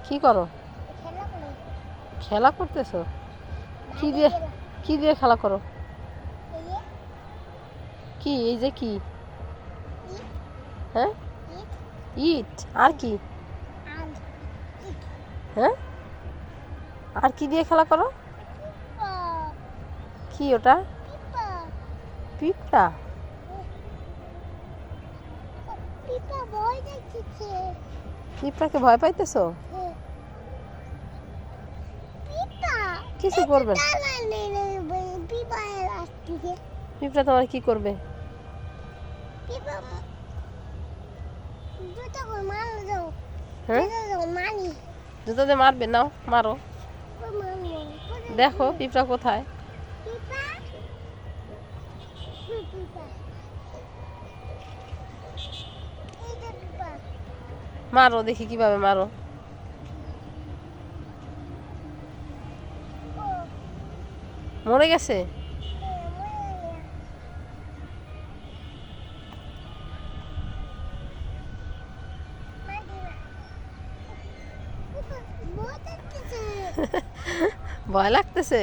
কি করো? খেলা করতেছো? কি দিয়ে কি দিয়ে খেলা করো? কি এই যে কি? হ্যাঁ, ইট। আর কি? হ্যাঁ, আর কি দিয়ে খেলা করো? কি ওটা? পিঁপড়া? পিঁপড়াকে ভয় পাইতেছো? কিছু করবে না। পিঁপড়া তোমার কি করবে? হ্যাঁ, জুতো দিয়ে মারবে? নাও মারো। দেখো পিঁপড়া কোথায়। মারো দেখি কিভাবে মারো। মরে গেছে? ভয় লাগতেছে?